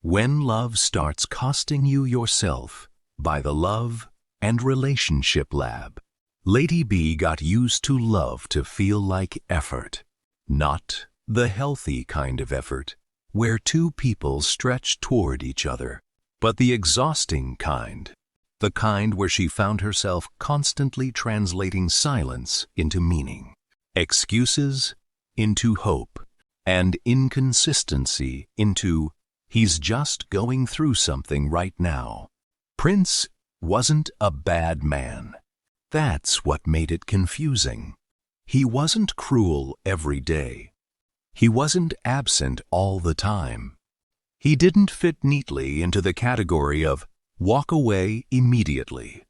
When Love Starts Costing You Yourself by the Love and Relationship Lab. Lady B got used to love to feel like effort, not the healthy kind of effort, where two people stretch toward each other, but the exhausting kind, the kind where she found herself constantly translating silence into meaning, excuses into hope, and inconsistency into "he's just going through something right now." Prince wasn't a bad man. That's what made it confusing. He wasn't cruel every day. He wasn't absent all the time. He didn't fit neatly into the category of walk away immediately.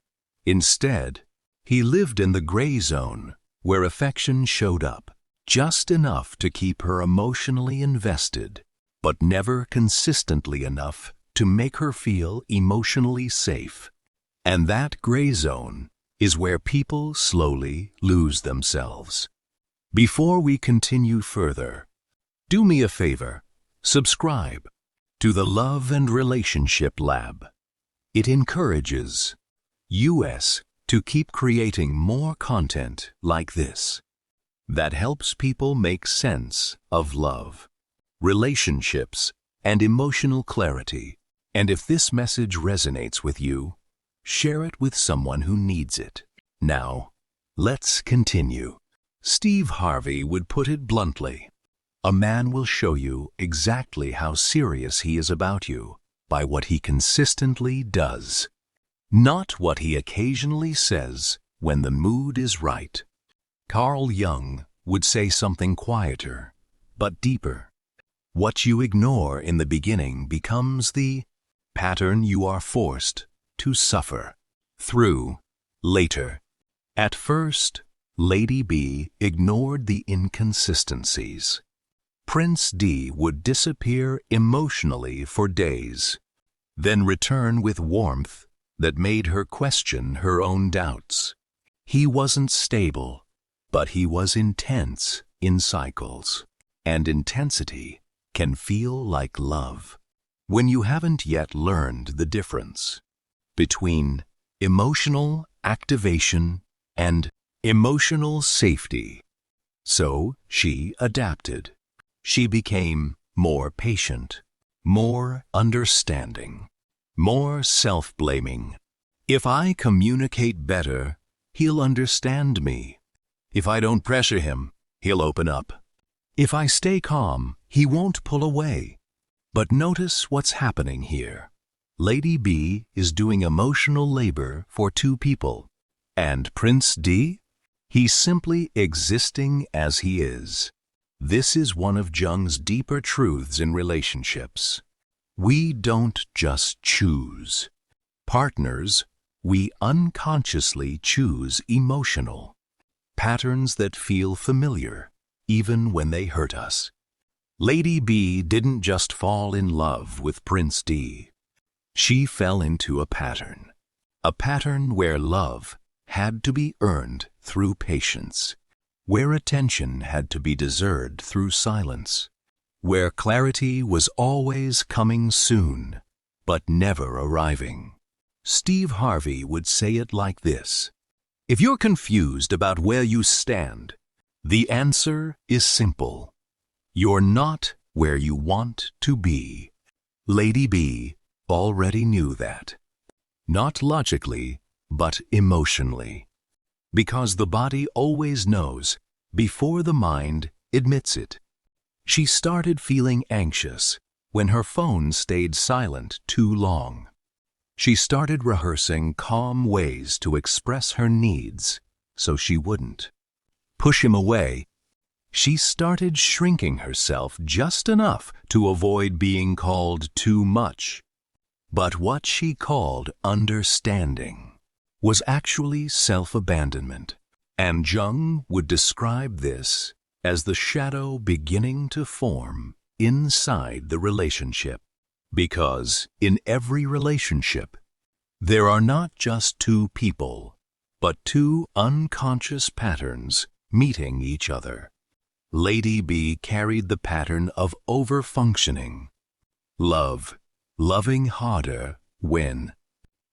Instead, he lived in the gray zone where affection showed up, just enough to keep her emotionally invested, but never consistently enough to make her feel emotionally safe. And that gray zone is where people slowly lose themselves. Before we continue further, do me a favor, subscribe to the Love and Relationship Lab. It encourages us to keep creating more content like this that helps people make sense of love, relationships, and emotional clarity. And if this message resonates with you, share it with someone who needs it. Now, let's continue. Steve Harvey would put it bluntly: a man will show you exactly how serious he is about you by what he consistently does, not what he occasionally says when the mood is right. Carl Jung would say something quieter, but deeper. What you ignore in the beginning becomes the pattern you are forced to suffer through later. At first, Lady B ignored the inconsistencies. Prince D would disappear emotionally for days, then return with warmth that made her question her own doubts. He wasn't stable, but he was intense in cycles, and intensity can feel like love when you haven't yet learned the difference between emotional activation and emotional safety. So she adapted. She became more patient, more understanding, more self-blaming. If I communicate better, he'll understand me. If I don't pressure him, he'll open up. If I stay calm, he won't pull away. But notice what's happening here. Lady B is doing emotional labor for two people. And Prince D? He's simply existing as he is. This is one of Jung's deeper truths in relationships. We don't just choose partners, we unconsciously choose emotional patterns that feel familiar, even when they hurt us. Lady B didn't just fall in love with Prince D. She fell into a pattern where love had to be earned through patience, where attention had to be deserved through silence, where clarity was always coming soon, but never arriving. Steve Harvey would say it like this: if you're confused about where you stand, the answer is simple. You're not where you want to be. Lady B already knew that. Not logically, but emotionally. Because the body always knows before the mind admits it. She started feeling anxious when her phone stayed silent too long. She started rehearsing calm ways to express her needs so she wouldn't push him away. She started shrinking herself just enough to avoid being called too much. But what she called understanding was actually self-abandonment, and Jung would describe this as the shadow beginning to form inside the relationship. Because in every relationship, there are not just two people, but two unconscious patterns meeting each other. Lady B carried the pattern of over-functioning. Love Loving harder when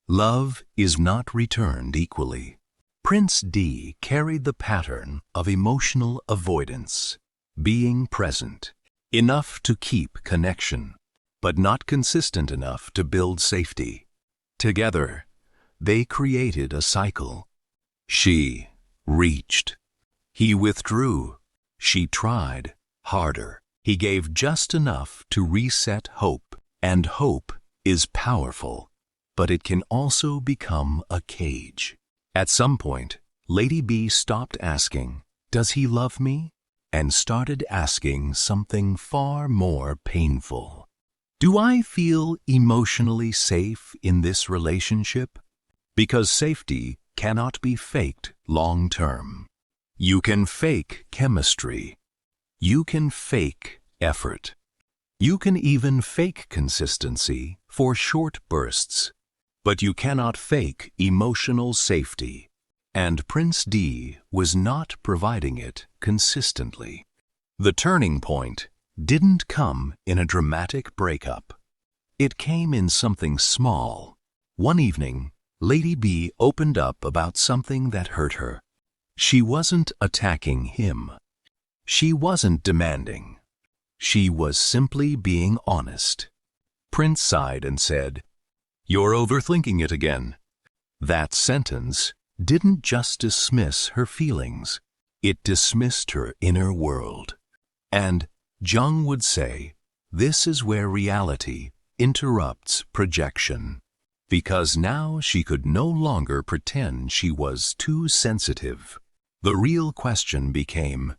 love is not returned equally. Prince D carried the pattern of emotional avoidance, being present, enough to keep connection, but not consistent enough to build safety. Together, they created a cycle. She reached. He withdrew. She tried harder. He gave just enough to reset hope. And hope is powerful, but it can also become a cage. At some point, Lady B stopped asking, "Does he love me?" and started asking something far more painful. "Do I feel emotionally safe in this relationship?" Because safety cannot be faked long term. You can fake chemistry. You can fake effort. You can even fake consistency for short bursts. But you cannot fake emotional safety. And Prince D was not providing it consistently. The turning point didn't come in a dramatic breakup. It came in something small. One evening, Lady B opened up about something that hurt her. She wasn't attacking him. She wasn't demanding. She was simply being honest. Prince sighed and said, "You're overthinking it again." That sentence didn't just dismiss her feelings. It dismissed her inner world. And Jung would say, this is where reality interrupts projection. Because now she could no longer pretend she was too sensitive. The real question became,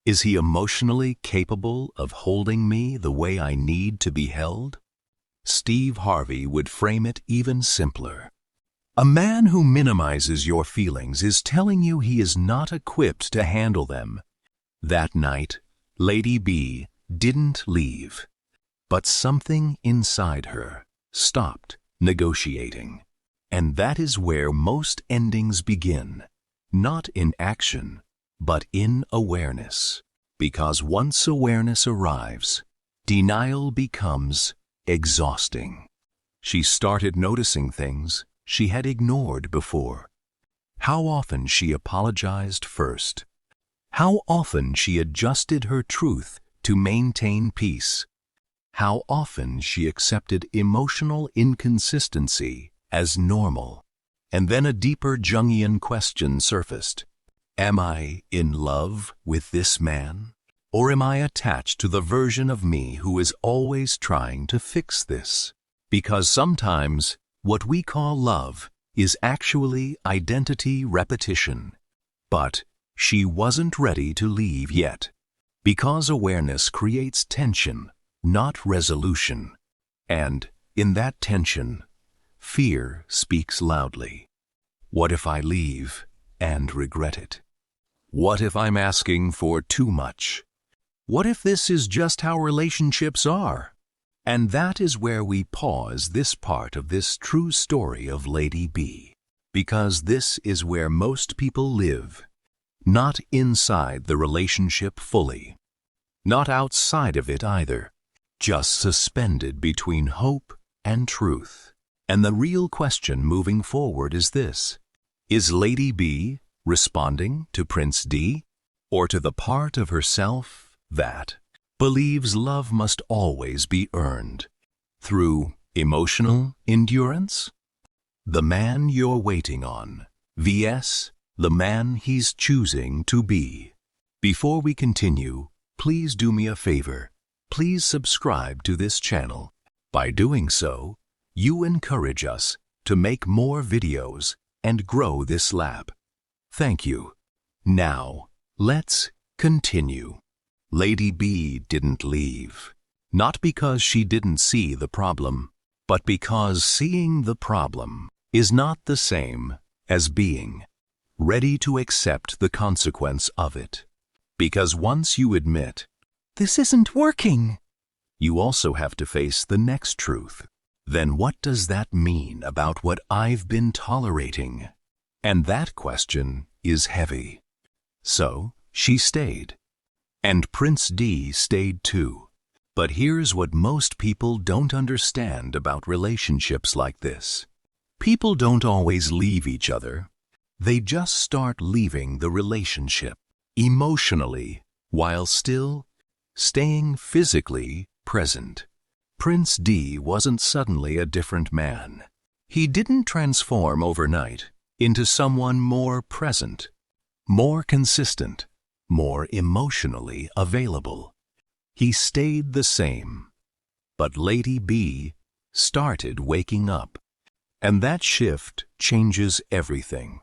is he emotionally capable of holding me the way I need to be held? Steve Harvey would frame it even simpler. A man who minimizes your feelings is telling you he is not equipped to handle them. That night, Lady B didn't leave, but something inside her stopped negotiating. And that is where most endings begin, not in action, but in awareness. Because once awareness arrives, denial becomes exhausting. She started noticing things she had ignored before. How often she apologized first. How often she adjusted her truth to maintain peace. How often she accepted emotional inconsistency as normal. And then a deeper Jungian question surfaced. Am I in love with this man? Or am I attached to the version of me who is always trying to fix this? Because sometimes what we call love is actually identity repetition. But she wasn't ready to leave yet. Because awareness creates tension, not resolution. And in that tension, fear speaks loudly. What if I leave and regret it? What if I'm asking for too much? What if this is just how relationships are? And that is where we pause this part of this true story of Lady B. Because this is where most people live. Not inside the relationship fully. Not outside of it either. Just suspended between hope and truth. And the real question moving forward is this. Is Lady B responding to Prince D? Or to the part of herself that believes love must always be earned? Through emotional endurance? The man you're waiting on, vs. the man he's choosing to be. Before we continue, please do me a favor. Please subscribe to this channel. By doing so, you encourage us to make more videos and grow this lab. Thank you. Now, let's continue. Lady B didn't leave. Not because she didn't see the problem, but because seeing the problem is not the same as being ready to accept the consequence of it. Because once you admit, this isn't working, you also have to face the next truth. Then what does that mean about what I've been tolerating? And that question is heavy. So she stayed. And Prince D stayed too. But here's what most people don't understand about relationships like this. People don't always leave each other. They just start leaving the relationship emotionally while still staying physically present. Prince D wasn't suddenly a different man. He didn't transform overnight into someone more present, more consistent, more emotionally available. He stayed the same. But Lady B started waking up. And that shift changes everything.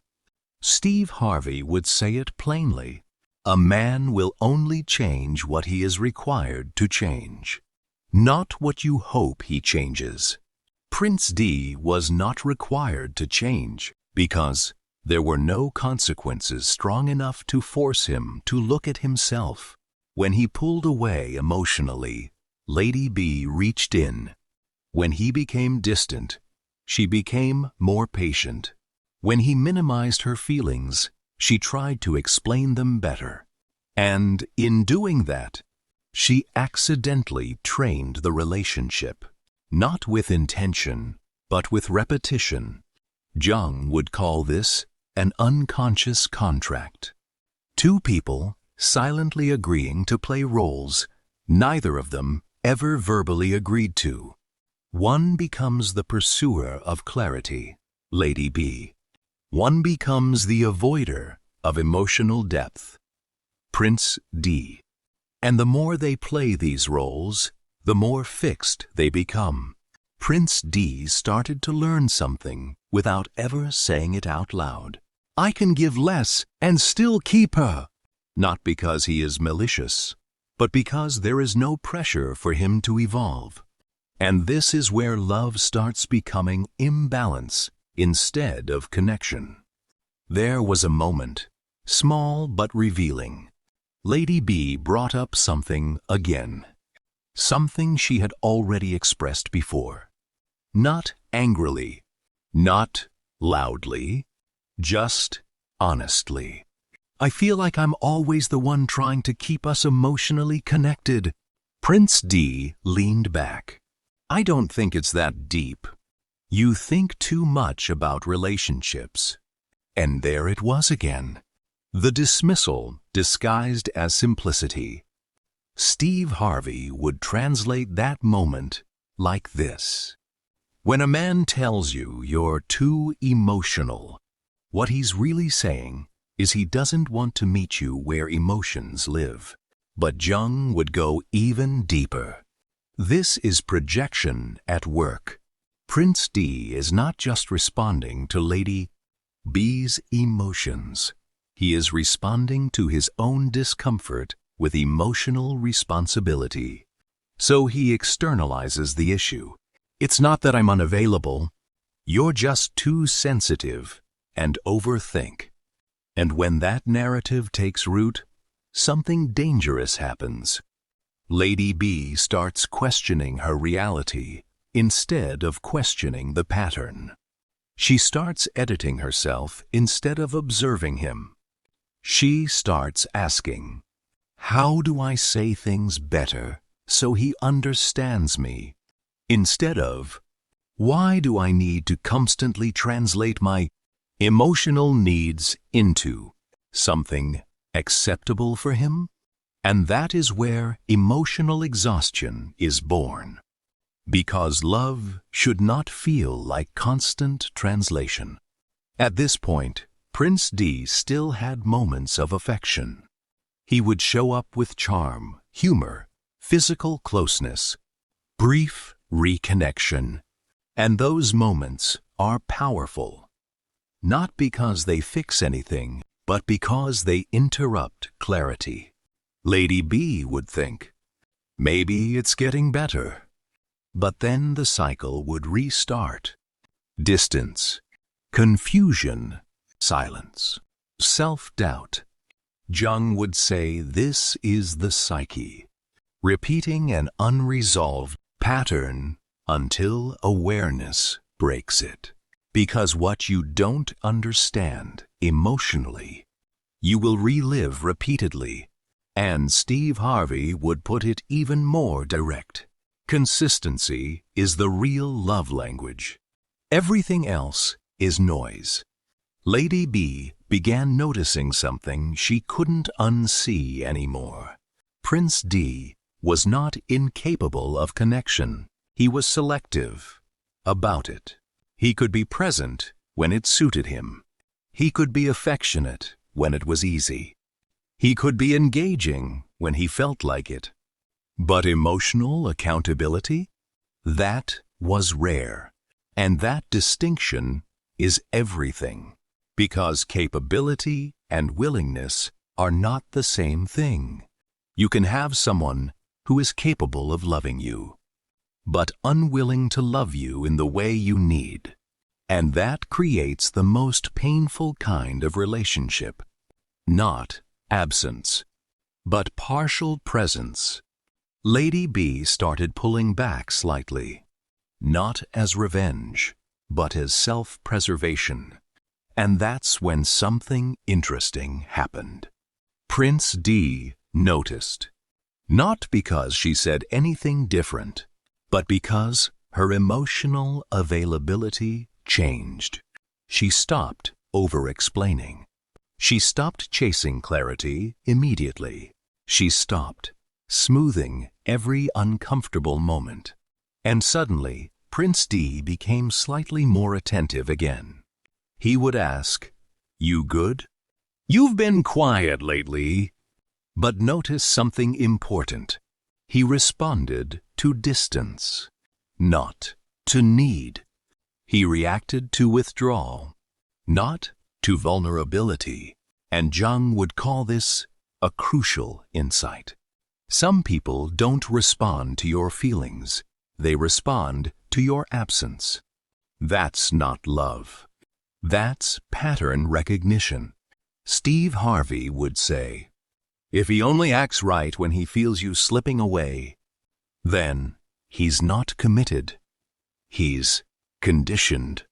Steve Harvey would say it plainly. A man will only change what he is required to change, not what you hope he changes. Prince D was not required to change because there were no consequences strong enough to force him to look at himself. When he pulled away emotionally, Lady B reached in. When he became distant, she became more patient. When he minimized her feelings, she tried to explain them better. And in doing that, she accidentally trained the relationship, not with intention, but with repetition. Jung would call this an unconscious contract. Two people silently agreeing to play roles neither of them ever verbally agreed to. One becomes the pursuer of clarity, Lady B. One becomes the avoider of emotional depth, Prince D. And the more they play these roles, the more fixed they become. Prince D started to learn something without ever saying it out loud. I can give less and still keep her. Not because he is malicious, but because there is no pressure for him to evolve. And this is where love starts becoming imbalance instead of connection. There was a moment, small but revealing. Lady B brought up something again. Something she had already expressed before. Not angrily, not loudly, just honestly. I feel like I'm always the one trying to keep us emotionally connected. Prince D leaned back. I don't think it's that deep. You think too much about relationships. And there it was again. The dismissal disguised as simplicity. Steve Harvey would translate that moment like this. When a man tells you you're too emotional, what he's really saying is he doesn't want to meet you where emotions live. But Jung would go even deeper. This is projection at work. Prince D is not just responding to Lady B's emotions. He is responding to his own discomfort with emotional responsibility. So he externalizes the issue. It's not that I'm unavailable. You're just too sensitive and overthink. And when that narrative takes root, something dangerous happens. Lady B starts questioning her reality instead of questioning the pattern. She starts editing herself instead of observing him. She starts asking, how do I say things better so he understands me? Instead of, why do I need to constantly translate my emotional needs into something acceptable for him? And that is where emotional exhaustion is born. Because love should not feel like constant translation. At this point, Prince D still had moments of affection. He would show up with charm, humor, physical closeness, brief reconnection. And those moments are powerful. Not because they fix anything, but because they interrupt clarity. Lady B would think, maybe it's getting better. But then the cycle would restart. Distance, confusion, silence, self-doubt. Jung would say this is the psyche, repeating an unresolved pattern until awareness breaks it. Because what you don't understand emotionally, you will relive repeatedly, And Steve Harvey would put it even more direct. Consistency is the real love language. Everything else is noise. Lady B began noticing something she couldn't unsee anymore. Prince D was not incapable of connection. He was selective about it. He could be present when it suited him. He could be affectionate when it was easy. He could be engaging when he felt like it. But emotional accountability? That was rare. And that distinction is everything. Because capability and willingness are not the same thing. You can have someone who is capable of loving you, but unwilling to love you in the way you need. And that creates the most painful kind of relationship. Not absence, but partial presence. Lady B started pulling back slightly, not as revenge, but as self-preservation. And that's when something interesting happened. Prince D noticed, not because she said anything different, but because her emotional availability changed. She stopped over-explaining. She stopped chasing clarity immediately. She stopped smoothing every uncomfortable moment. And suddenly, Prince D became slightly more attentive again. He would ask, "You good? You've been quiet lately." But notice something important. He responded to distance, not to need. He reacted to withdrawal, not to vulnerability. And Jung would call this a crucial insight. Some people don't respond to your feelings. They respond to your absence. That's not love. That's pattern recognition. Steve Harvey would say, if he only acts right when he feels you slipping away, then he's not committed. He's conditioned.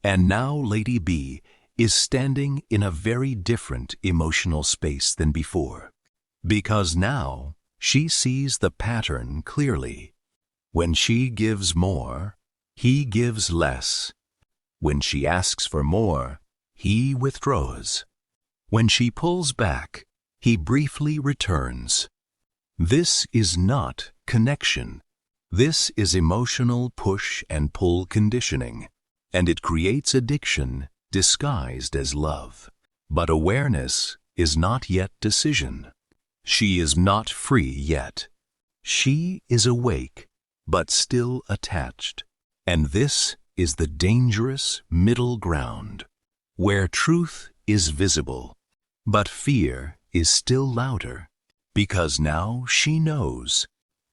And now Lady B is standing in a very different emotional space than before. Because now she sees the pattern clearly. When she gives more, he gives less. When she asks for more, he withdraws. When she pulls back, he briefly returns. This is not connection. This is emotional push and pull conditioning, and it creates addiction disguised as love. But awareness is not yet decision. She is not free yet. She is awake, but still attached. And this is the dangerous middle ground, where truth is visible, but fear is still louder, because now she knows,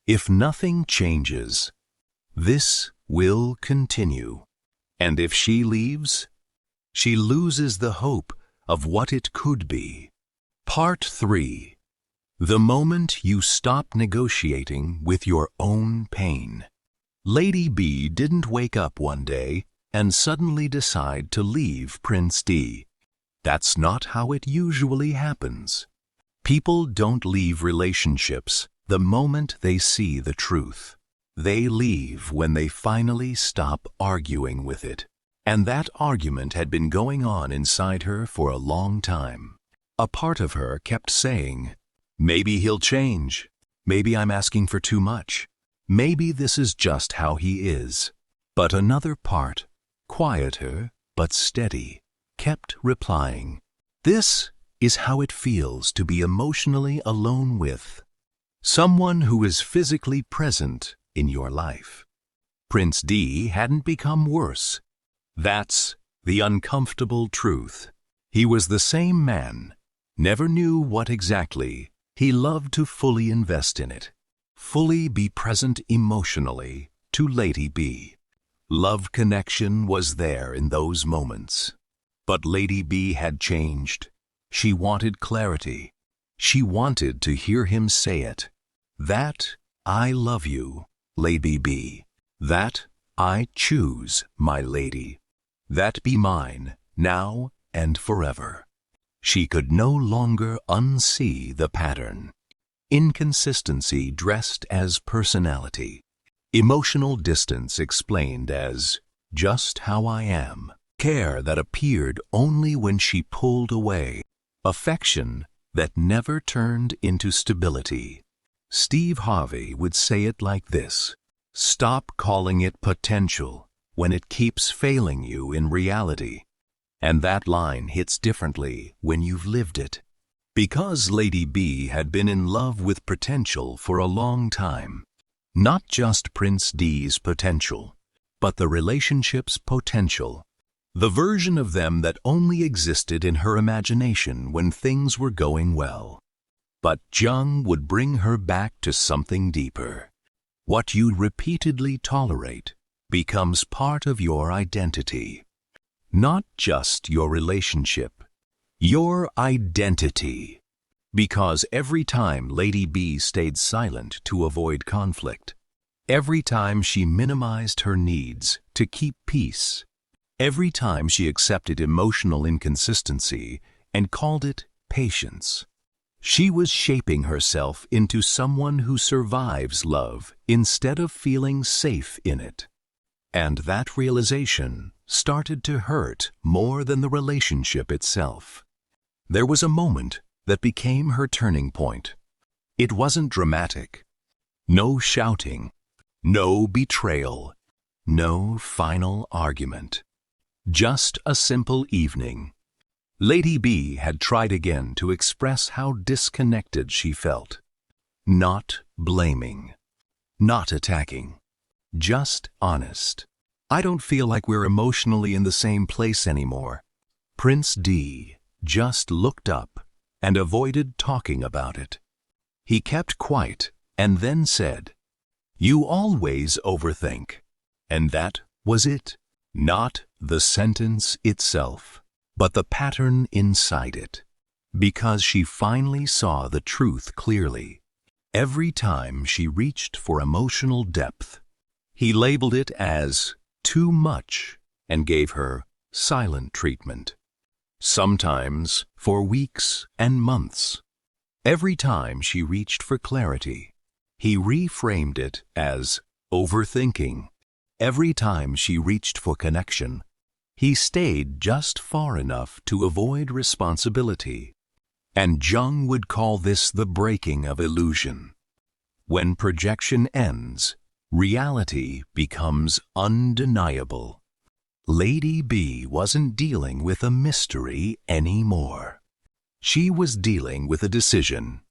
if nothing changes, this will continue. And if she leaves, she loses the hope of what it could be. Part 3. The moment you stop negotiating with your own pain. Lady B didn't wake up one day and suddenly decide to leave Prince D. That's not how it usually happens. People don't leave relationships the moment they see the truth. They leave when they finally stop arguing with it. And that argument had been going on inside her for a long time. A part of her kept saying, maybe he'll change. Maybe I'm asking for too much. Maybe this is just how he is. But another part, quieter but steady, kept replying, this is how it feels to be emotionally alone with someone who is physically present in your life. Prince D hadn't become worse. That's the uncomfortable truth. He was the same man, never knew what exactly. He loved to fully invest in it. Fully be present emotionally to Lady B. Love connection was there in those moments. But Lady B had changed. She wanted clarity. She wanted to hear him say it. That I love you, Lady B. That I choose, my lady. That be mine, now and forever. She could no longer unsee the pattern. inconsistency dressed as personality, emotional distance explained as just how I am, care that appeared only when she pulled away, affection that never turned into stability. Steve Harvey would say it like this: stop calling it potential when it keeps failing you in reality. And that line hits differently when you've lived it. Because Lady B had been in love with potential for a long time, not just Prince D's potential, but the relationship's potential, the version of them that only existed in her imagination when things were going well. But Jung would bring her back to something deeper. What you repeatedly tolerate becomes part of your identity. Not just your relationship, your identity. Because every time Lady B stayed silent to avoid conflict, every time she minimized her needs to keep peace, every time she accepted emotional inconsistency and called it patience, she was shaping herself into someone who survives love instead of feeling safe in it. And that realization started to hurt more than the relationship itself. There was a moment that became her turning point. It wasn't dramatic. No shouting, no betrayal, no final argument. Just a simple evening. Lady B had tried again to express how disconnected she felt. Not blaming, not attacking, just honest. I don't feel like we're emotionally in the same place anymore. Prince D just looked up and avoided talking about it. He kept quiet and then said, "You always overthink." And that was it. Not the sentence itself, but the pattern inside it. Because she finally saw the truth clearly. Every time she reached for emotional depth, he labeled it as too much and gave her silent treatment. Sometimes for weeks and months. Every time she reached for clarity, he reframed it as overthinking. Every time she reached for connection, he stayed just far enough to avoid responsibility. And Jung would call this the breaking of illusion. When projection ends, reality becomes undeniable. Lady B wasn't dealing with a mystery anymore. She was dealing with a decision,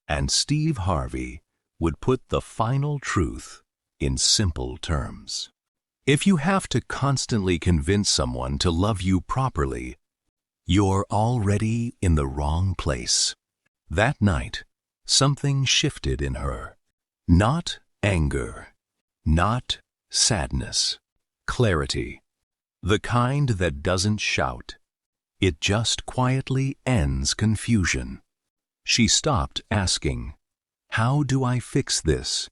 and Steve Harvey would put the final truth in simple terms. If you have to constantly convince someone to love you properly, you're already in the wrong place. That night, something shifted in her. Not anger, not sadness, clarity. The kind that doesn't shout. It just quietly ends confusion. She stopped asking, "How do I fix this?"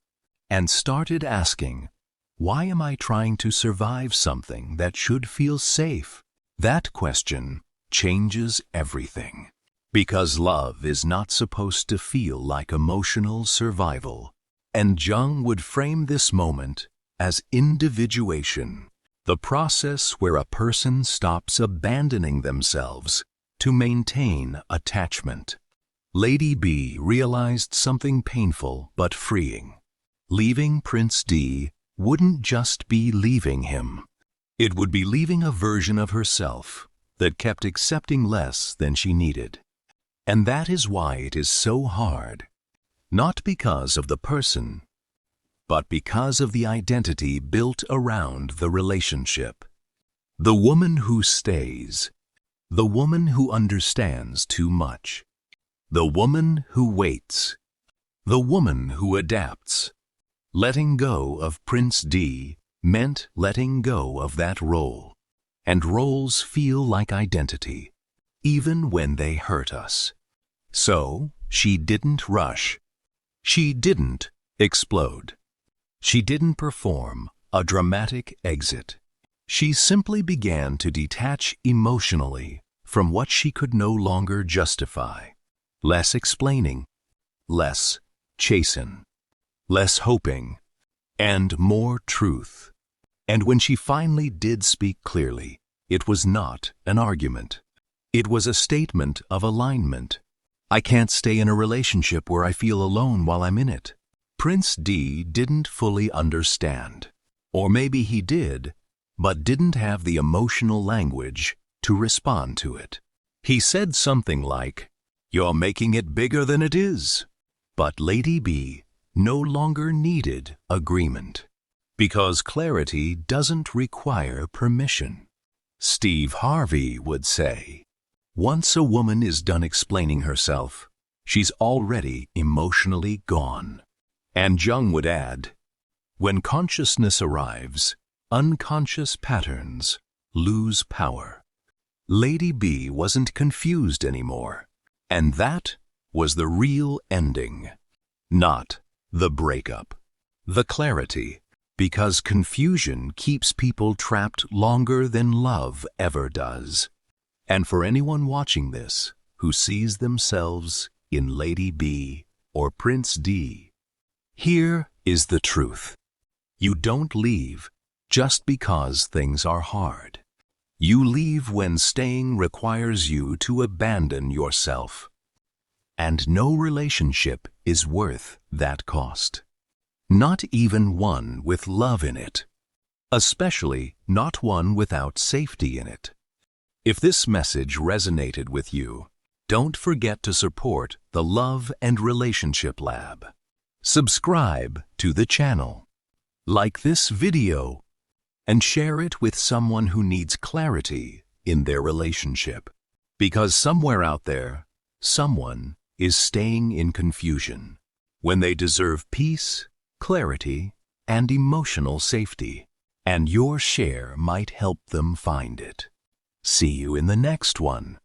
and started asking, "Why am I trying to survive something that should feel safe?" That question changes everything. Because love is not supposed to feel like emotional survival. And Jung would frame this moment as individuation, the process where a person stops abandoning themselves to maintain attachment. Lady B realized something painful but freeing. Leaving Prince D wouldn't just be leaving him. It would be leaving a version of herself that kept accepting less than she needed. And that is why it is so hard. Not because of the person, but because of the identity built around the relationship. The woman who stays. The woman who understands too much. The woman who waits. The woman who adapts. Letting go of Prince D meant letting go of that role. And roles feel like identity, even when they hurt us. So, she didn't rush. She didn't explode. She didn't perform a dramatic exit. She simply began to detach emotionally from what she could no longer justify. Less explaining, less chasten, less hoping, and more truth. And when she finally did speak clearly, it was not an argument. It was a statement of alignment. I can't stay in a relationship where I feel alone while I'm in it. Prince D didn't fully understand. Or maybe he did, but didn't have the emotional language to respond to it. He said something like, "You're making it bigger than it is." But Lady B no longer needed agreement, because clarity doesn't require permission. Steve Harvey would say, once a woman is done explaining herself, she's already emotionally gone. And Jung would add, when consciousness arrives, unconscious patterns lose power. Lady B wasn't confused anymore, and that was the real ending, not the breakup. The clarity, because confusion keeps people trapped longer than love ever does. And for anyone watching this who sees themselves in Lady B or Prince D, here is the truth. You don't leave just because things are hard. You leave when staying requires you to abandon yourself. And no relationship is worth that cost. Not even one with love in it. Especially not one without safety in it. If this message resonated with you, don't forget to support the Love and Relationship Lab. Subscribe to the channel. Like this video and share it with someone who needs clarity in their relationship. Because somewhere out there, someone is staying in confusion when they deserve peace, clarity, and emotional safety. And your share might help them find it. See you in the next one.